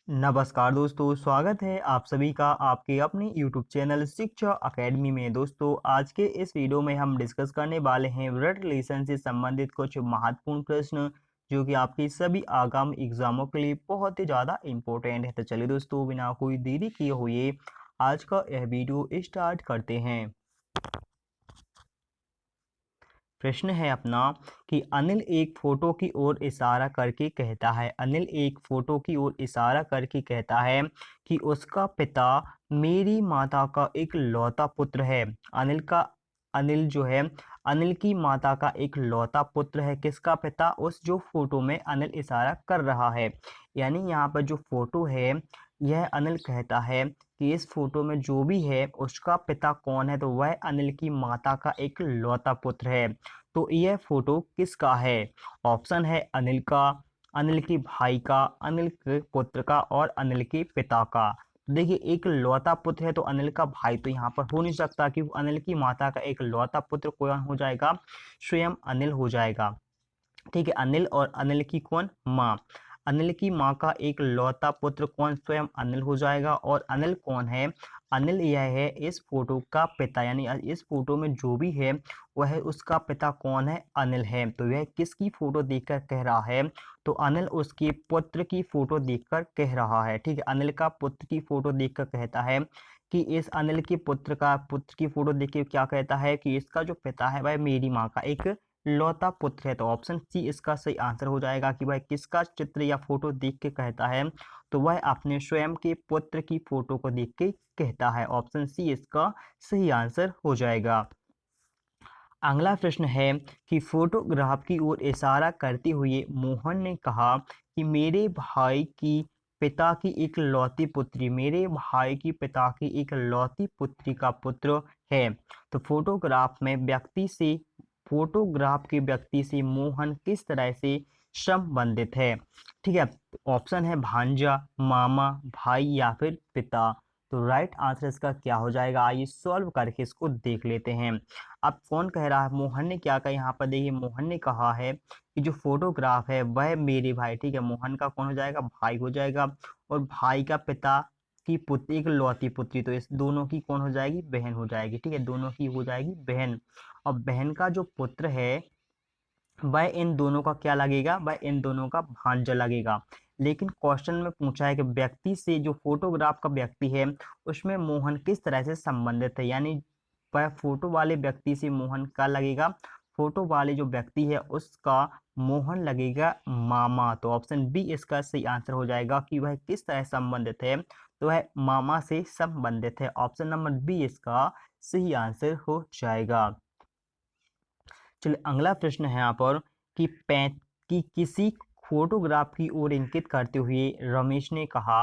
नमस्कार दोस्तों, स्वागत है आप सभी का आपके अपने YouTube चैनल शिक्षा अकेडमी में। दोस्तों, आज के इस वीडियो में हम डिस्कस करने वाले हैं ब्लड रिलेशन से संबंधित कुछ महत्वपूर्ण प्रश्न जो कि आपके सभी आगामी एग्जामों के लिए बहुत ही ज़्यादा इम्पोर्टेंट है। तो चलिए दोस्तों, बिना कोई देरी किए हुए आज का यह वीडियो स्टार्ट करते हैं। प्रश्न है अपना कि अनिल एक फोटो की ओर इशारा करके कहता है। अनिल एक फोटो की ओर इशारा करके कहता है कि उसका पिता मेरी माता का एक लौता पुत्र है। अनिल जो है, अनिल की माता का एक लौता पुत्र है। किसका पिता? उस जो फोटो में अनिल इशारा कर रहा है, यानी यहाँ पर जो फोटो है, यह अनिल कहता है कि इस फोटो में जो भी है उसका पिता कौन है, तो वह अनिल की माता का एक लौता पुत्र है। तो यह फोटो किसका है? ऑप्शन है अनिल का, अनिल के भाई का, अनिल के पुत्र का और अनिल के पिता का। तो देखिए, एक लौता पुत्र है तो अनिल का भाई तो यहाँ पर हो नहीं सकता, क्योंकि अनिल की माता का एक लौता पुत्र कौन हो जाएगा? स्वयं अनिल हो जाएगा। ठीक है, अनिल और अनिल की कौन? माँ। अनिल की माँ का एक लौता पुत्र कौन? स्वयं अनिल हो जाएगा। और अनिल कौन है? अनिल यह है इस फोटो का पिता, यानी इस फोटो में जो भी है वह उसका पिता कौन है? अनिल है। तो यह किसकी फोटो देखकर कह रहा है? तो अनिल उसके पुत्र की फोटो देखकर कह रहा है। ठीक है, अनिल का पुत्र की फोटो देखकर कहता है कि इस अनिल के पुत्र की फोटो देख के क्या कहता है कि इसका जो पिता है वह मेरी माँ का एक लौता पुत्र है। तो ऑप्शन सी इसका सही आंसर हो जाएगा कि वह किसका चित्र या फोटो देख के कहता है, तो वह अपने स्वयं के पुत्र की फोटो को देख के कहता है। ऑप्शन सी इसका सही आंसर हो जाएगा। अगला प्रश्न है कि फोटोग्राफ की ओर इशारा करते हुए मोहन ने कहा कि मेरे भाई की पिता की एक लौती पुत्री, मेरे भाई की पिता की एक लौती पुत्री का पुत्र है। तो फोटोग्राफ के व्यक्ति से मोहन किस तरह से संबंधित है? ठीक है, ऑप्शन है भांजा, मामा, भाई या फिर पिता। तो राइट आंसर इसका क्या हो जाएगा? आइए सॉल्व करके इसको देख लेते हैं। अब कौन कह रहा है? मोहन ने क्या कहा यहाँ पर? देखिए, मोहन ने कहा है कि जो फोटोग्राफ है वह मेरे भाई, ठीक है, मोहन का कौन हो जाएगा? भाई हो जाएगा। और भाई का पिता की पुत्री, एक लौती पुत्री, तो इस दोनों की कौन हो जाएगी? बहन हो जाएगी। ठीक है, दोनों की हो जाएगी बहन। और बहन का जो पुत्र है वह इन दोनों का क्या लगेगा? वह इन दोनों का भांजा लगेगा। लेकिन क्वेश्चन में पूछा है कि व्यक्ति से, जो फोटोग्राफ का व्यक्ति है उसमें मोहन किस तरह से संबंधित है, यानी वह फोटो वाले व्यक्ति से मोहन का लगेगा, फोटो वाले जो व्यक्ति है उसका मोहन लगेगा मामा। तो ऑप्शन बी इसका सही आंसर हो जाएगा कि वह किस तरह संबंधित है, तो वह मामा से संबंधित है। ऑप्शन नंबर बी इसका सही आंसर हो जाएगा। चलिए, अगला प्रश्न है यहाँ पर कि किसी फोटोग्राफ की ओर इंकित करते हुए रमेश ने कहा,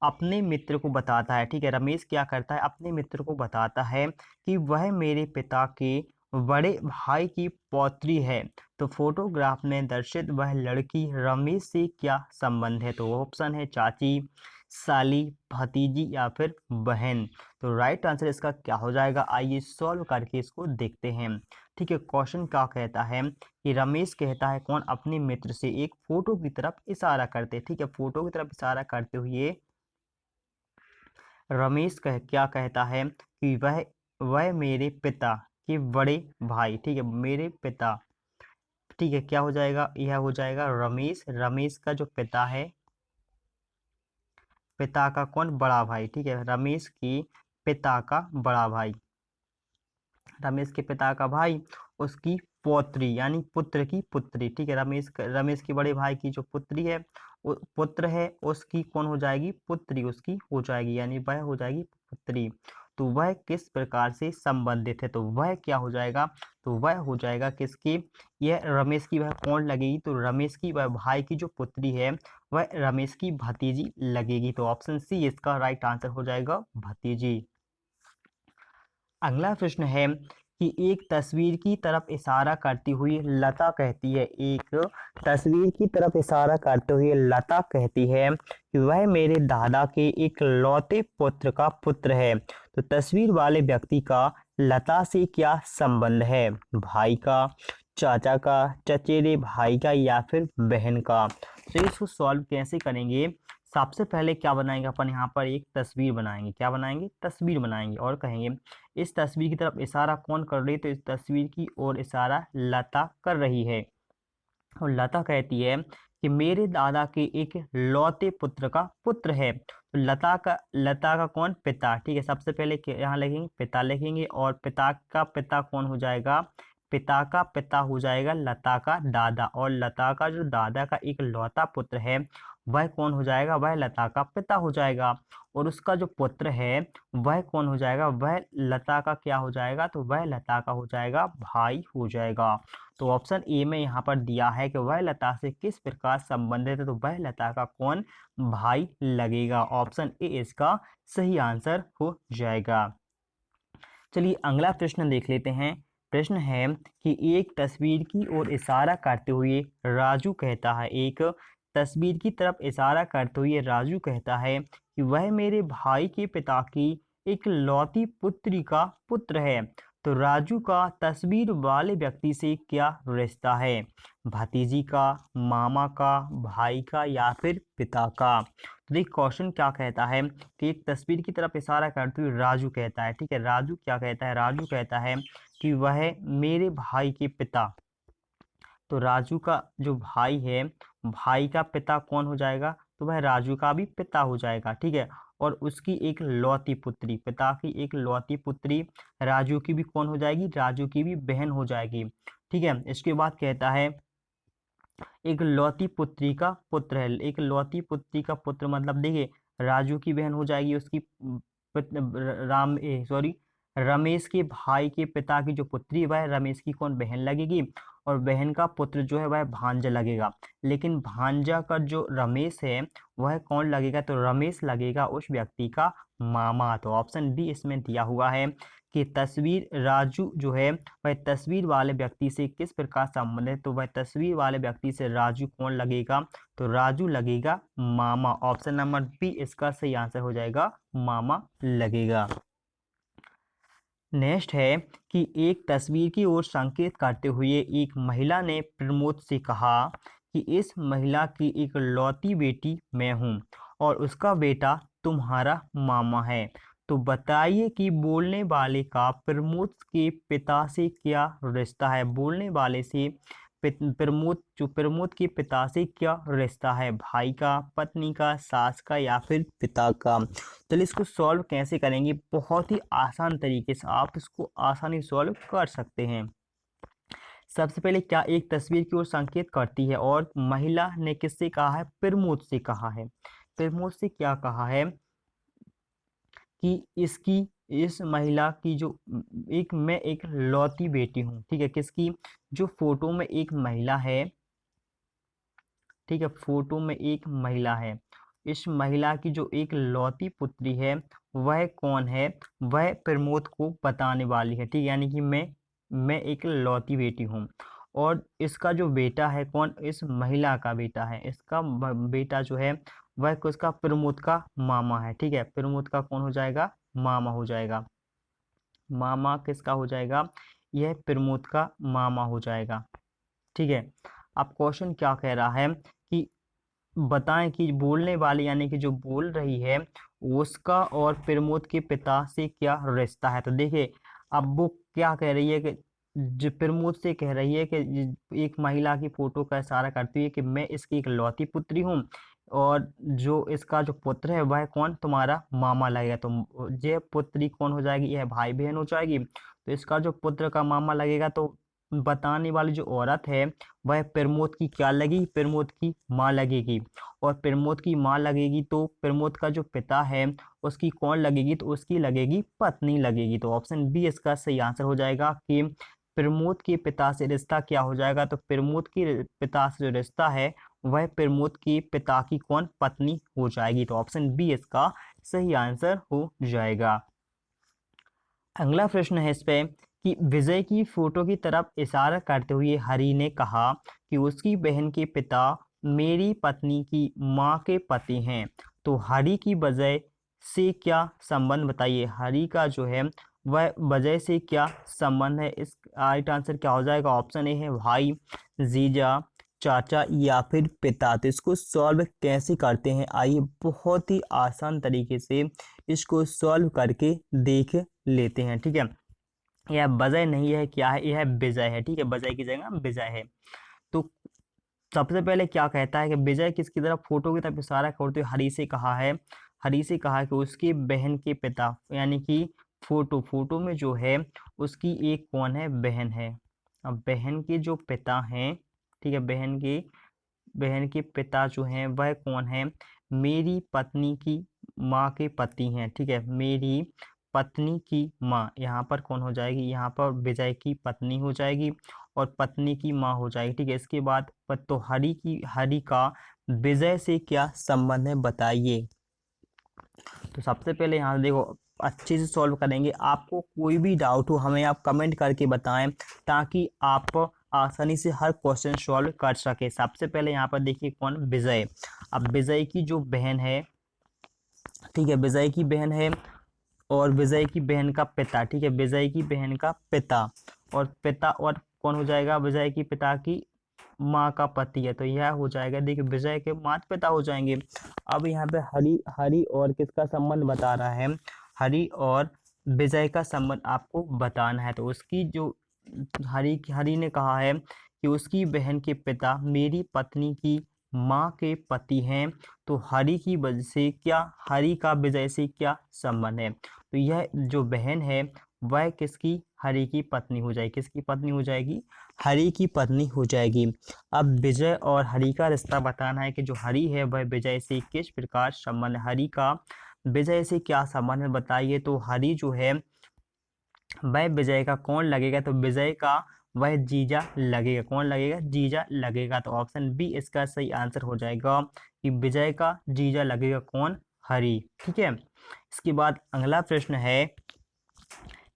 अपने मित्र को बताता है। ठीक है, रमेश क्या करता है? अपने मित्र को बताता है कि वह मेरे पिता के बड़े भाई की पौत्री है। तो फोटोग्राफ में दर्शित वह लड़की रमेश से क्या संबंध है? तो ऑप्शन है चाची, साली, भतीजी या फिर बहन। तो राइट आंसर इसका क्या हो जाएगा? आइए सॉल्व करके इसको देखते हैं। ठीक है, क्वेश्चन क्या कहता है कि रमेश कहता है कौन? अपने मित्र से एक फोटो की तरफ इशारा करते। ठीक है, फोटो की तरफ इशारा करते हुए रमेश क्या कहता है कि वह मेरे पिता के बड़े भाई, ठीक है, मेरे पिता, ठीक है, क्या हो जाएगा? यह हो जाएगा रमेश, रमेश का जो पिता है, पिता का कौन? बड़ा भाई। ठीक है, रमेश की पिता का बड़ा भाई, रमेश के पिता का भाई, उसकी पौत्री यानी पुत्र की पुत्री। ठीक है, रमेश के बड़े भाई की जो पुत्री है, पुत्र है, उसकी कौन हो जाएगी? पुत्री उसकी हो जाएगी, यानी वह हो जाएगी पुत्री। तो वह किस प्रकार से संबंधित है? तो वह क्या हो जाएगा? तो वह हो जाएगा किसकी? यह रमेश की वह कौन लगेगी? तो रमेश की वह भाई की जो पुत्री है वह रमेश की भतीजी लगेगी। तो ऑप्शन सी इसका राइट आंसर हो जाएगा, भतीजी। अगला प्रश्न है कि एक तस्वीर की तरफ इशारा करती हुई लता कहती है, एक तस्वीर की तरफ इशारा करते हुए लता कहती है कि वह मेरे दादा के एक लौते पुत्र का पुत्र है। तो तस्वीर वाले व्यक्ति का लता से क्या संबंध है? भाई का, चाचा का, चचेरे भाई का या फिर बहन का? चलिए इसको सॉल्व कैसे करेंगे। सबसे पहले क्या बनाएंगे अपन, यहाँ पर एक तस्वीर बनाएंगे। क्या बनाएंगे, तस्वीर बनाएंगे और कहेंगे इस तस्वीर की तरफ इशारा कौन कर रही है, तो इस तस्वीर की ओर इशारा लता कर रही है। और लता कहती है कि मेरे दादा के एक लौते पुत्र का पुत्र है। तो लता का कौन, पिता। ठीक है, सबसे पहले यहाँ लिखेंगे पिता लिखेंगे, और पिता का पिता कौन हो जाएगा, पिता का पिता हो जाएगा लता का दादा। और लता का जो दादा का एक लौता पुत्र है वह कौन हो जाएगा, वह लता का पिता हो जाएगा। और उसका जो पुत्र है वह कौन हो जाएगा, वह लता का क्या हो जाएगा, तो वह लता का हो जाएगा भाई हो जाएगा। तो ऑप्शन ए में यहाँ पर दिया है कि वह लता से किस प्रकार संबंधित है, तो वह लता का कौन, भाई लगेगा। ऑप्शन ए इसका सही आंसर हो जाएगा। चलिए अगला प्रश्न देख लेते हैं। प्रश्न है कि एक तस्वीर की ओर इशारा करते हुए राजू कहता है, एक तस्वीर की तरफ इशारा करते हुए राजू कहता है कि वह मेरे भाई के पिता की एक लौती पुत्री का पुत्र है। तो राजू का तस्वीर वाले व्यक्ति से क्या रिश्ता है, भतीजी का, मामा का, भाई का या फिर पिता का। तो देखिए क्वेश्चन क्या कहता है कि एक तस्वीर की तरफ इशारा करते हुए राजू कहता है, ठीक है, राजू क्या कहता है, राजू कहता है कि वह मेरे भाई के पिता। तो राजू का जो भाई है, भाई का पिता कौन हो जाएगा, तो वह राजू का भी पिता हो जाएगा। ठीक है, और उसकी एक लौती पुत्री, पिता की एक लौती पुत्री राजू की भी कौन हो जाएगी, राजू की भी बहन हो जाएगी। ठीक है, इसके बाद कहता है एक लौती पुत्री का पुत्र है। एक लौती पुत्री का पुत्र मतलब देखिए राजू की बहन हो जाएगी उसकी रमेश के भाई के पिता की जो पुत्री वह रमेश की कौन, बहन लगेगी। और बहन का पुत्र जो है वह भांजा लगेगा। लेकिन भांजा का जो रमेश है वह कौन लगेगा, तो रमेश लगेगा उस व्यक्ति का मामा। तो ऑप्शन डी इसमें दिया हुआ है कि तस्वीर राजू जो है वह तस्वीर वाले व्यक्ति से किस प्रकार संबंधित है, तो वह तस्वीर वाले व्यक्ति से राजू कौन लगेगा, तो राजू लगेगा मामा। ऑप्शन नंबर बी इसका सही आंसर हो जाएगा, मामा लगेगा। नेक्स्ट है कि एक तस्वीर की ओर संकेत करते हुए एक महिला ने प्रमोद से कहा कि इस महिला की एक लौती बेटी मैं हूँ और उसका बेटा तुम्हारा मामा है। तो बताइए कि बोलने वाले का प्रमोद के पिता से क्या रिश्ता है। बोलने वाले से प्रमोद के पिता से क्या रिश्ता है, भाई का, पत्नी का, सास का या फिर पिता का। चलिए इसको सॉल्व कैसे करेंगे, बहुत ही आसान तरीके से आप इसको आसानी सॉल्व कर सकते हैं। सबसे पहले क्या एक तस्वीर की ओर संकेत करती है और महिला ने किससे कहा है, प्रमोद से कहा है। प्रमोद से क्या कहा है कि इस महिला की जो मैं एक लौती बेटी हूँ। ठीक है, किसकी, जो फोटो में एक महिला है, ठीक है, फोटो में एक महिला है, इस महिला की जो एक लौती पुत्री है वह कौन है, वह प्रमोद को बताने वाली है। ठीक है, यानी कि मैं एक लौती बेटी हूँ और इसका जो बेटा है कौन, इस महिला का बेटा है, इसका बेटा जो है वह उसका प्रमोद का मामा है। ठीक है, प्रमोद का कौन हो जाएगा, मामा हो जाएगा। मामा किसका हो जाएगा, यह प्रमोद का मामा हो जाएगा। ठीक है, अब क्वेश्चन क्या कह रहा है कि बताएं कि बोलने वाली यानी कि जो बोल रही है उसका और प्रमोद के पिता से क्या रिश्ता है। तो देखिए अब वो क्या कह रही है कि जो प्रमोद से कह रही है कि एक महिला की फोटो का इशारा करती है कि मैं इसकी एक लौती पुत्री हूँ और जो इसका जो पुत्र है वह कौन, तुम्हारा मामा लगेगा। तो ये पुत्री कौन हो जाएगी, यह भाई बहन हो जाएगी। तो इसका जो पुत्र का मामा लगेगा, तो बताने वाली जो औरत है वह प्रमोद की क्या लगेगी, प्रमोद की माँ लगेगी। और प्रमोद की माँ लगेगी तो प्रमोद का जो पिता है उसकी कौन लगेगी, तो उसकी लगेगी पत्नी लगेगी। तो ऑप्शन बी इसका सही आंसर हो जाएगा कि प्रमोद के पिता से रिश्ता क्या हो जाएगा, तो प्रमोद के पिता से जो रिश्ता है वह प्रमोद के पिता की कौन, पत्नी हो जाएगी। तो ऑप्शन बी इसका सही आंसर हो जाएगा। अगला प्रश्न है इस पे कि विजय की फोटो की तरफ इशारा करते हुए हरि ने कहा कि उसकी बहन के पिता मेरी पत्नी की माँ के पति हैं। तो हरि की वजह से क्या संबंध बताइए, हरि का जो है वह वजह से क्या संबंध है। इस राइट आंसर क्या हो जाएगा, ऑप्शन ए है भाई, जीजा, चाचा या फिर पिता। तो इसको सॉल्व कैसे करते हैं, आइए बहुत ही आसान तरीके से इसको सॉल्व करके देख लेते हैं। ठीक है, यह बजाय नहीं है, क्या है, यह बिजय है। ठीक है, बजाय की जगह बिजय है। तो सबसे पहले क्या कहता है कि विजय किसकी तरफ, फोटो की तरफ इशारा करते हुए हरी से कहा है, हरी से कहा कि उसकी बहन के पिता, यानी कि फोटो में जो है उसकी एक कौन है, बहन है। अब बहन के जो पिता हैं, ठीक है, बहन के पिता जो हैं वह कौन है, मेरी पत्नी की माँ के पति हैं। ठीक है, मेरी पत्नी की माँ, यहाँ पर कौन हो जाएगी, यहाँ पर विजय की पत्नी हो जाएगी और पत्नी की माँ हो जाएगी। ठीक है, इसके बाद तो हरि का विजय से क्या संबंध है बताइए। तो सबसे पहले यहाँ देखो, अच्छे से सॉल्व करेंगे। आपको कोई भी डाउट हो हमें आप कमेंट करके बताएं, ताकि आप आसानी से हर क्वेश्चन सॉल्व कर सके। सबसे पहले यहाँ पर देखिए कौन, विजय। अब विजय की जो बहन है, ठीक है, विजय की बहन है और विजय की बहन का पिता। ठीक है, विजय की बहन का पिता और पिता, और कौन हो जाएगा, विजय की पिता की माँ का पति है। तो यह हो जाएगा, देखिए विजय के माता पिता हो जाएंगे। अब यहाँ पे हरि हरि और किसका संबंध बता रहा है, हरि और विजय का संबंध आपको बताना है। तो उसकी जो हरि ने कहा है कि उसकी बहन के पिता मेरी पत्नी की माँ के पति हैं। तो हरि की वजह से क्या, हरि का विजय से क्या संबंध है। तो यह जो बहन है वह किसकी, हरि की पत्नी हो जाएगी। किसकी पत्नी हो जाएगी, हरि की पत्नी हो जाएगी। अब विजय और हरि का रिश्ता बताना है कि जो हरि है वह विजय से किस प्रकार संबंध है, हरि का विजय से क्या संबंध है बताइए। तो हरि जो है वह विजय का कौन लगेगा, तो विजय का वह जीजा लगेगा। कौन लगेगा, जीजा लगेगा। तो ऑप्शन बी इसका सही आंसर हो जाएगा कि विजय का जीजा लगेगा कौन, हरि। ठीक है, इसके बाद अगला प्रश्न है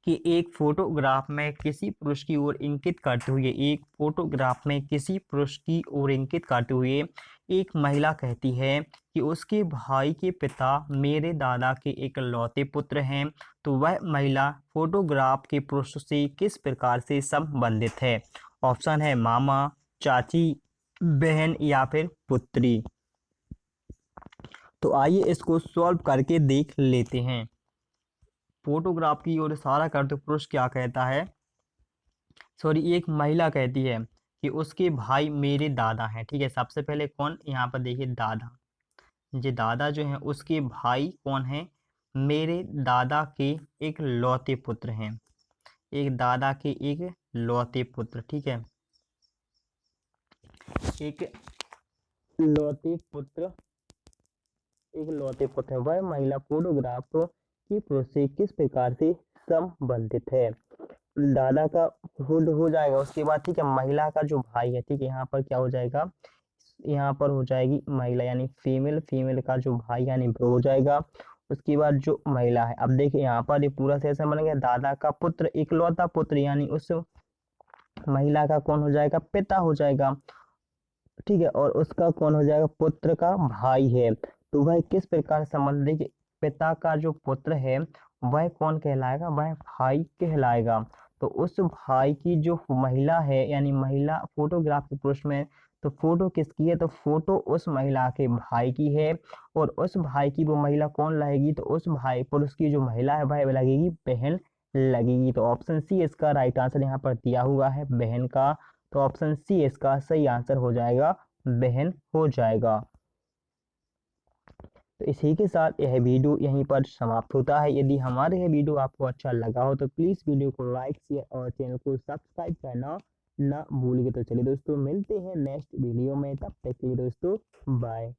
कि एक फोटोग्राफ में किसी पुरुष की ओर इंगित करते हुए, एक फोटोग्राफ में किसी पुरुष की ओर इंगित करते हुए एक महिला कहती है कि उसके भाई के पिता मेरे दादा के इकलौते पुत्र हैं। तो वह महिला फोटोग्राफ के पुरुष से किस प्रकार से संबंधित है। ऑप्शन है मामा, चाची, बहन या फिर पुत्री। तो आइए इसको सॉल्व करके देख लेते हैं। फोटोग्राफ की ओर इशारा करते पुरुष क्या कहता है, सॉरी, एक महिला कहती है कि उसके भाई मेरे दादा हैं। ठीक है, सबसे पहले कौन, यहाँ पर देखिए दादा, ये दादा जो है उसके भाई कौन है, मेरे दादा के एक लौते पुत्र हैं। एक दादा के एक लौते पुत्र, ठीक है, एक लौते पुत्र, एक लौते पुत्र है। वह महिला फोटोग्राफ की पुरुष से किस प्रकार से संबंधित है। दादा का हो जाएगा, उसके बाद ठीक है महिला का जो भाई है, ठीक है, यहाँ पर क्या हो जाएगा, यहाँ पर हो जाएगी महिला यानी फीमेल, फीमेल का जो भाई यानी ब्रो हो जाएगा। उसके बाद जो महिला है, अब देखिए यहाँ पर ये पूरा सेशन बन गया, दादा का पुत्र, इकलौता पुत्र, यानी उस महिला का कौन हो जाएगा, पिता हो जाएगा। ठीक है, और उसका कौन हो जाएगा, पुत्र का भाई है। तो वह किस प्रकार संबंध, देखिए पिता का जो पुत्र है वह कौन कहलाएगा, वह भाई कहलाएगा। तो उस भाई की जो महिला है, यानी महिला फोटोग्राफ के पुरुष में, तो फोटो किसकी है, तो फोटो उस महिला के भाई की है। और उस भाई की वो महिला कौन लगेगी, तो उस भाई पुरुष की जो महिला है वह लगेगी बहन लगेगी। तो ऑप्शन सी इसका राइट आंसर यहाँ पर दिया हुआ है, बहन का। तो ऑप्शन सी इसका सही आंसर हो जाएगा, बहन हो जाएगा। तो इसी के साथ यह वीडियो यहीं पर समाप्त होता है। यदि हमारे यह वीडियो आपको अच्छा लगा हो तो प्लीज़ वीडियो को लाइक, शेयर और चैनल को सब्सक्राइब करना ना भूलिए। तो चलिए दोस्तों, मिलते हैं नेक्स्ट वीडियो में, तब तक के लिए दोस्तों बाय।